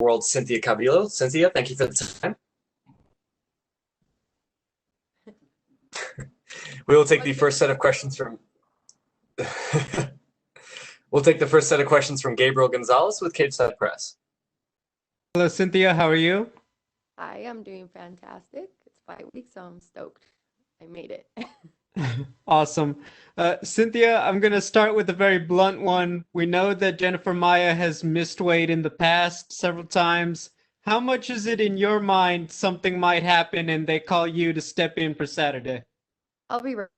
world, Cynthia Calvillo. Cynthia, thank you for the time. We will take the first set of questions from we'll take the first set of questions from Gabriel Gonzalez with Cage Side Press. Hello, Cynthia. How are you? Hi, I'm doing fantastic. It's 5 weeks, so I'm stoked. I made it. Awesome. Cynthia, I'm going to start with a very blunt one. We know that Jennifer Maia has missed weight in the past several times. How much is it in your mind something might happen and they call you to step in for Saturday? I'll be ready.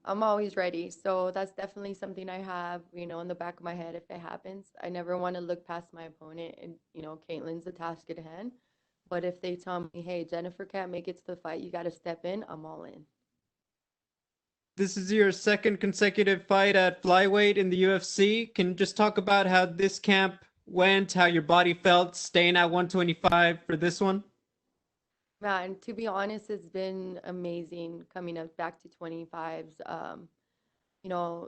I'm always ready. So that's definitely something I have, in the back of my head if it happens. I never want to look past my opponent and, Caitlin's the task at hand. But if they tell me, hey, Jennifer can't make it to the fight, you got to step in, I'm all in. This is your second consecutive fight at flyweight in the UFC. Can you just talk about how this camp went, how your body felt staying at 125 for this one? Man, to be honest, it's been amazing coming up back to 25s.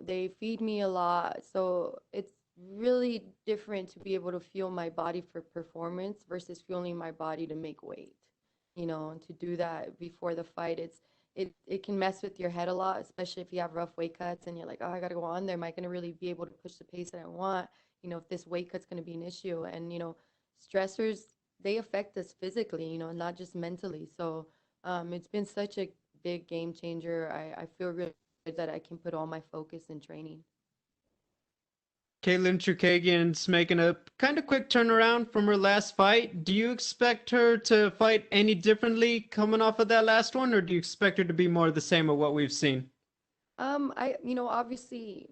They feed me a lot, so it's really different to be able to fuel my body for performance versus fueling my body to make weight. And to do that before the fight, it can mess with your head a lot, especially if you have rough weight cuts and you're like, oh, I gotta go on there. Am I gonna really be able to push the pace that I want? If this weight cut's gonna be an issue, and stressors, they affect us physically, not just mentally. So it's been such a big game changer. I feel really good that I can put all my focus in training. Caitlin Chukagian's making a kind of quick turnaround from her last fight. Do you expect her to fight any differently coming off of that last one, or do you expect her to be more the same of what we've seen? Obviously,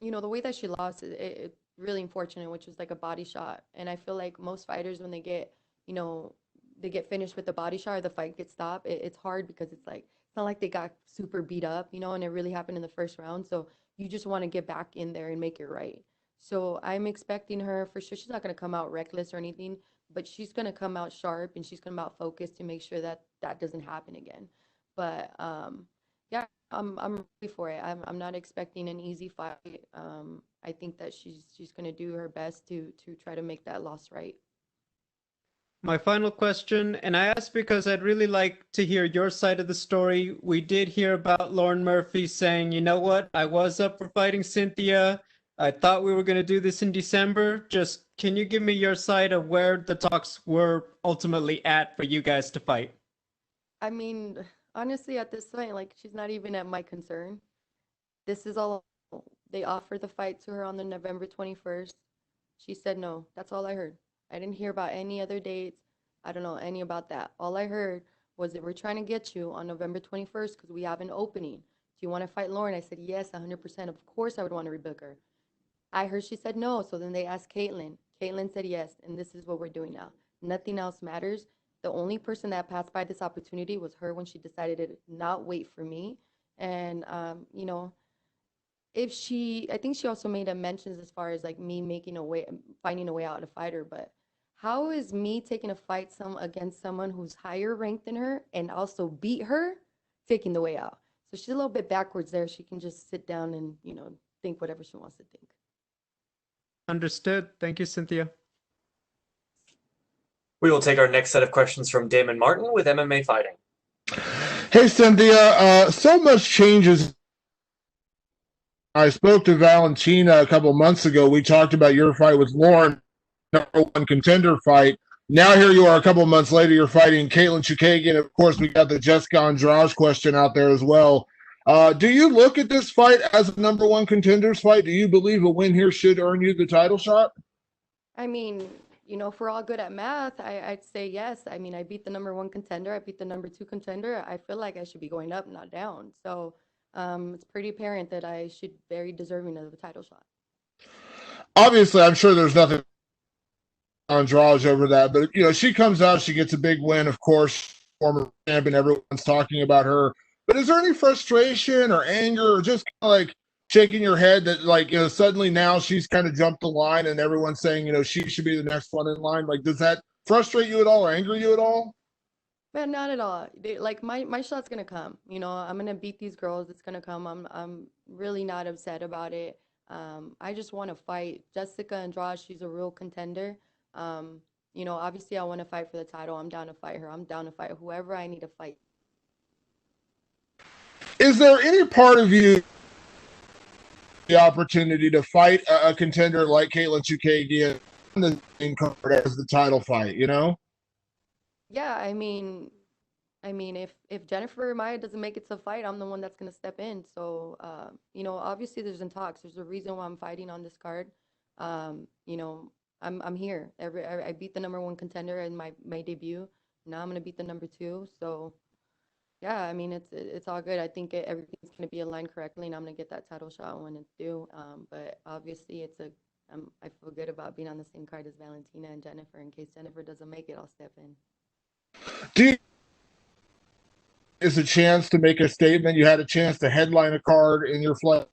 the way that she lost, it's really unfortunate, which was like a body shot. And I feel like most fighters, when you know, they get finished with the body shot or the fight gets stopped, it's hard because it's not like they got super beat up, and it really happened in the first round. So you just want to get back in there and make it right. So I'm expecting her for sure. She's not going to come out reckless or anything, but she's going to come out sharp and she's going to come out focused to make sure that that doesn't happen again. But yeah, I'm ready for it. I'm not expecting an easy fight. I think that she's going to do her best to try to make that loss right. My final question, and I ask because I'd really like to hear your side of the story. We did hear about Lauren Murphy saying, you know what, I was up for fighting Cynthia. I thought we were going to do this in December. Just can you give me your side of where the talks were ultimately at for you guys to fight? I mean, honestly, at this point, like she's not even at my concern. This is all they offered the fight to her on the November 21st. She said no. That's all I heard. I didn't hear about any other dates. I don't know any about that. All I heard was that we're trying to get you on November 21st because we have an opening. Do you want to fight Lauren? I said yes, 100%. Of course I would want to rebook her. I heard she said no, so then they asked Caitlin. Caitlin said yes, and this is what we're doing now. Nothing else matters. The only person that passed by this opportunity was her when she decided to not wait for me. And if she, I think she also made a mentions as far as like me making a way, finding a way out to fight her. But how is me taking a fight against someone who's higher ranked than her and also beat her, taking the way out? So she's a little bit backwards there. She can just sit down and think whatever she wants to think. Understood. Thank you, Cynthia. We will take our next set of questions from Damon Martin with MMA Fighting. Hey, Cynthia. So much changes. I spoke to Valentina a couple of months ago. We talked about your fight with Lauren, number one contender fight. Now here you are a couple of months later, you're fighting Caitlin Chukagian. Of course, we got the Jessica Andrade question out there as well. Do you look at this fight as a number one contenders fight? Do you believe a win here should earn you the title shot? I mean, if we're all good at math, I'd say yes. I mean, I beat the number one contender. I beat the number two contender. I feel like I should be going up, not down. So it's pretty apparent that I should be very deserving of the title shot. Obviously, I'm sure there's nothing on draws over that, but she comes out, she gets a big win, of course, former champion, everyone's talking about her. But is there any frustration or anger or just kind of like shaking your head that suddenly now she's kind of jumped the line and everyone's saying she should be the next one in line? Like, does that frustrate you at all or anger you at all? Man, not at all. Like my shot's gonna come. I'm gonna beat these girls. It's gonna come. I'm really not upset about it. I just want to fight Jessica Andrade. She's a real contender. Um, you know, obviously I want to fight for the title. I'm down to fight her. I'm down to fight whoever I need to fight. Is there any part of you the opportunity to fight a contender like Caitlin Chukagian on the same card as the title fight? You know? Yeah, I mean, if Jennifer Maya doesn't make it to fight, I'm the one that's gonna step in. So, you know, obviously there's in talks. There's a reason why I'm fighting on this card. You know, I'm here. I beat the number one contender in my debut. Now I'm gonna beat the number two. So, yeah, I mean, it's all good. I think everything's gonna be aligned correctly, and I'm gonna get that title shot when it's due. But obviously, I feel good about being on the same card as Valentina and Jennifer. In case Jennifer doesn't make it, I'll step in. Do you, is a chance to make a statement? You had a chance to headline a card in your flight,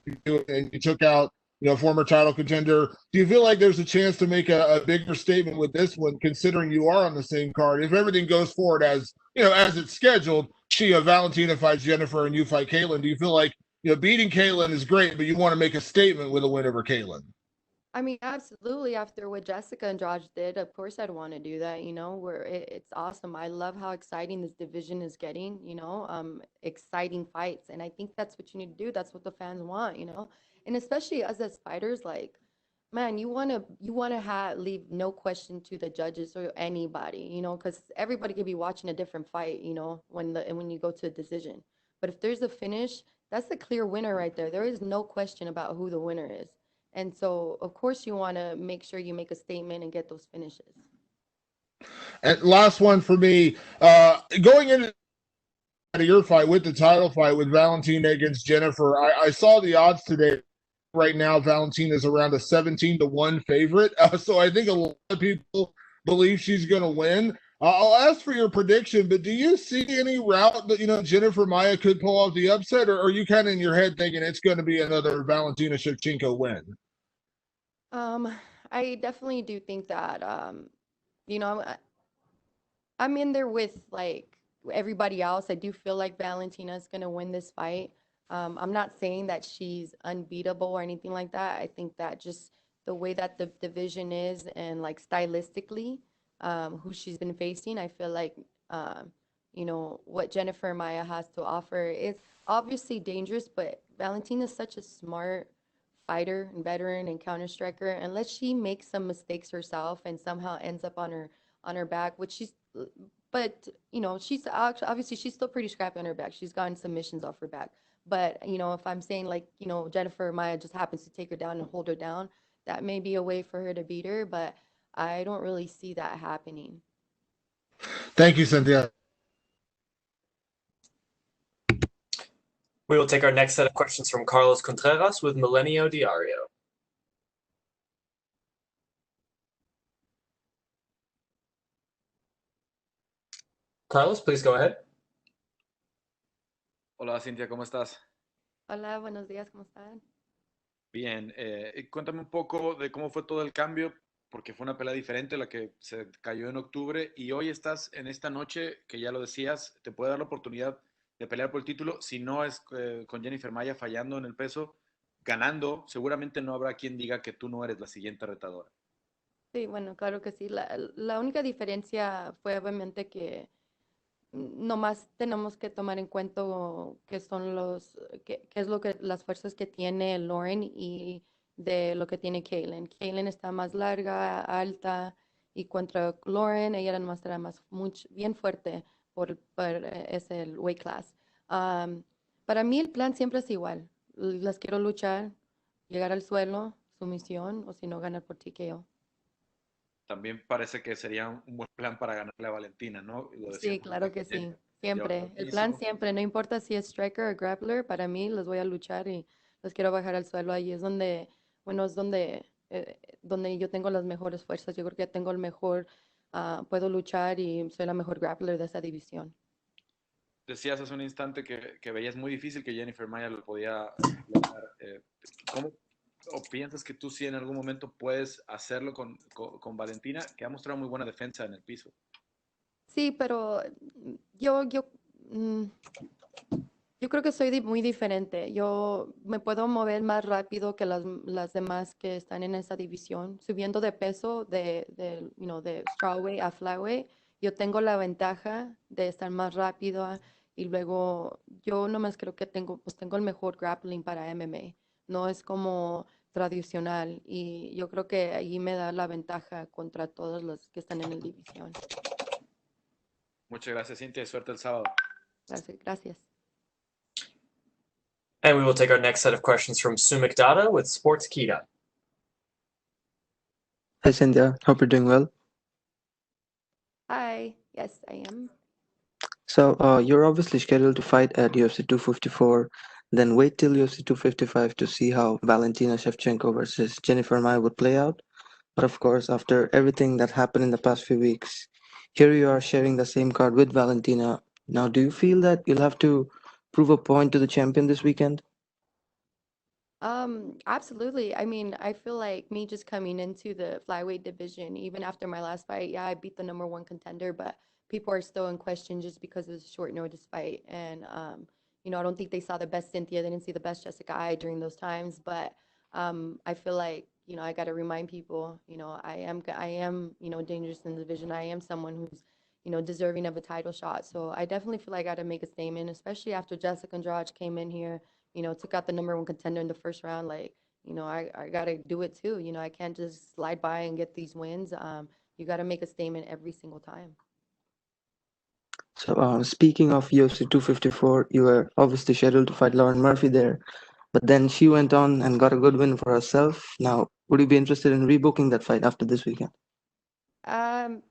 and you took out, you know, former title contender. Do you feel like there's a chance to make a bigger statement with this one, considering you are on the same card? If everything goes forward as you know, as it's scheduled, Valentina fights Jennifer and you fight Caitlin. Do you feel like, you know, beating Caitlin is great, but you want to make a statement with a win over Caitlin? I mean, absolutely. After what Jessica and Josh did, of course I'd want to do that. You know, where it's awesome. I love how exciting this division is getting. You know, exciting fights, and I think that's what you need to do. That's what the fans want. You know, and especially us as fighters, like, man, you wanna have leave no question to the judges or anybody. You know, because everybody could be watching a different fight. You know, when you go to a decision, but if there's a finish, that's the clear winner right there. There is no question about who the winner is. And so, of course, you want to make sure you make a statement and get those finishes. And last one for me, going into your fight with the title fight with Valentina against Jennifer, I saw the odds today. Right now, Valentina is around a 17-1 favorite. So I think a lot of people believe she's going to win. I'll ask for your prediction, but do you see any route that, you know, Jennifer Maya could pull off the upset, or are you kind of in your head thinking it's going to be another Valentina Shevchenko win? Um, I definitely do think that, you know, I'm in there with like everybody else. I do feel like Valentina is going to win this fight. I'm not saying that she's unbeatable or anything like that. I think that just the way that the division is and like stylistically, who she's been facing, I feel like, you know, what Jennifer Maya has to offer is obviously dangerous, but Valentina is such a smart fighter and veteran and counter striker. Unless she makes some mistakes herself and somehow ends up on her back, which she's, but you know, obviously she's still pretty scrappy on her back. She's gotten submissions off her back. But you know, if I'm saying like, you know, Jennifer Maya just happens to take her down and hold her down, that may be a way for her to beat her, but I don't really see that happening. Thank you, Cynthia. We will take our next set of questions from Carlos Contreras with Milenio Diario. Carlos, please go ahead. Hola Cintia, ¿cómo estás? Hola, buenos días, ¿cómo están? Bien, cuéntame un poco de cómo fue todo el cambio, porque fue una pelea diferente la que se cayó en octubre y hoy estás en esta noche, que ya lo decías, te puede dar la oportunidad de pelear por el título, si no es con Jennifer Maya fallando en el peso, ganando, seguramente no habrá quien diga que tú no eres la siguiente retadora. Sí, bueno, claro que sí. La única diferencia fue obviamente que nomás tenemos que tomar en cuenta qué son qué es lo que las fuerzas que tiene Lauren y de lo que tiene Kaylin. Kaylin está más larga, alta, y contra Lauren ella era más bien fuerte por ese weight class. Para mí el plan siempre es igual. Las quiero luchar, llegar al suelo, sumisión, o si no, ganar por TKO. También parece que sería un buen plan para ganarle a Valentina, ¿no? Lo Sí, decíamos claro que sí. llevarla Siempre. al El plan piso. siempre, no importa si es striker o grappler, para mí los voy a luchar y los quiero bajar al suelo. Ahí es donde, bueno, es donde yo tengo las mejores fuerzas. Yo creo que tengo el mejor, puedo luchar y soy la mejor grappler de esa división. Decías hace un instante que veías muy difícil que Jennifer Maya lo podía lograr. ¿Cómo o piensas que tú sí en algún momento puedes hacerlo con Valentina, que ha mostrado muy buena defensa en el piso? Sí, pero yo, mm, Yo creo que soy muy diferente. Yo me puedo mover más rápido que las demás que están en esa división. Subiendo de peso de strawweight a flyweight, yo tengo la ventaja de estar más rápido y luego yo nomás creo que tengo el mejor grappling para MMA. No es como tradicional y yo creo que ahí me da la ventaja contra todos los que están en la división. Muchas gracias, Cintia, y suerte el sábado. Gracias. Gracias. And we will take our next set of questions from Sumik Dada with Sportskeeda. Hi, Cynthia. Hope you're doing well. Hi. Yes, I am. So, you're obviously scheduled to fight at UFC 254, then wait till UFC 255 to see how Valentina Shevchenko versus Jennifer Maia would play out. But of course, after everything that happened in the past few weeks, here you are sharing the same card with Valentina. Now, do you feel that you'll have to prove a point to the champion this weekend? Absolutely. I mean, I feel like me just coming into the flyweight division, even after my last fight, yeah, I beat the number one contender, but people are still in question just because of the short notice fight. And I don't think they saw the best Cynthia, they didn't see the best Jessica I during those times. But I feel like, I got to remind people, I am, dangerous in the division. I am someone who's, deserving of a title shot. So I definitely feel like I got to make a statement, especially after Jessica Andrade came in here, took out the number one contender in the first round. Like, I got to do it too. I can't just slide by and get these wins. You got to make a statement every single time. So, speaking of UFC 254, you were obviously scheduled to fight Lauren Murphy there, but then she went on and got a good win for herself. Now, would you be interested in rebooking that fight after this weekend? Um,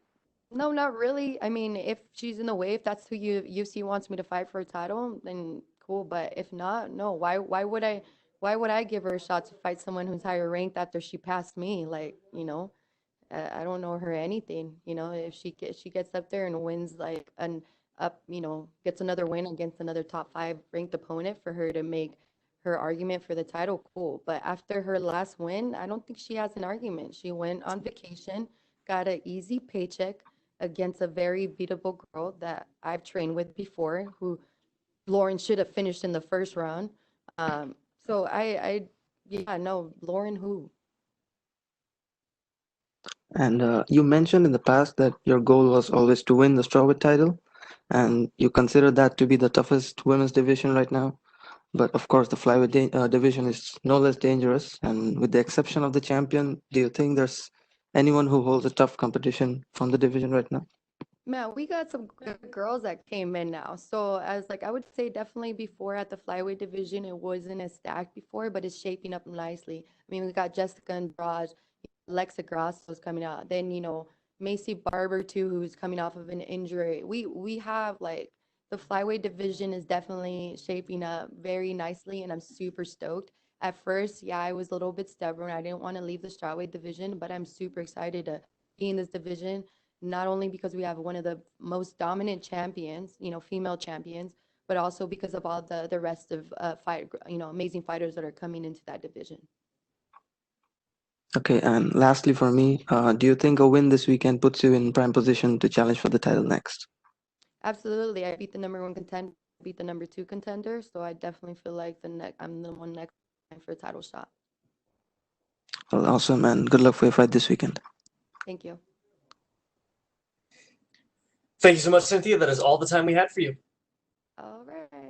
no, not really. I mean, if she's in the way, if that's who UFC wants me to fight for a title, then cool. But if not, no. Why would I give her a shot to fight someone who's higher ranked after she passed me? Like, I don't know her anything. If she gets up there and wins like gets another win against another top five ranked opponent for her to make her argument for the title, cool. But after her last win, I don't think she has an argument. She went on vacation, got an easy paycheck against a very beatable girl that I've trained with before, who Lauren should have finished in the first round. So yeah, no, Lauren who? And you mentioned in the past that your goal was always to win the strawweight title, and you consider that to be the toughest women's division right now. But of course, the flyweight division is no less dangerous. And with the exception of the champion, do you think there's anyone who holds a tough competition from the division right now? Man, we got some good girls that came in now. So I would say definitely before at the flyweight division, it wasn't as stacked before, but it's shaping up nicely. I mean, we got Jessica Andrade, Alexa Grasso's coming out. Then, Macy Barber too, who's coming off of an injury. We have like the flyweight division is definitely shaping up very nicely, and I'm super stoked. At first, yeah, I was a little bit stubborn. I didn't want to leave the strawweight division, but I'm super excited to be in this division, not only because we have one of the most dominant champions, female champions, but also because of all the rest of amazing fighters that are coming into that division. Okay, and lastly for me, do you think a win this weekend puts you in prime position to challenge for the title next? Absolutely. I beat the number one contender, beat the number two contender, so I definitely feel like I'm the one next for a title shot. Well, awesome, and good luck for your fight this weekend. Thank you. Thank you so much, Cynthia. That is all the time we had for you. All right.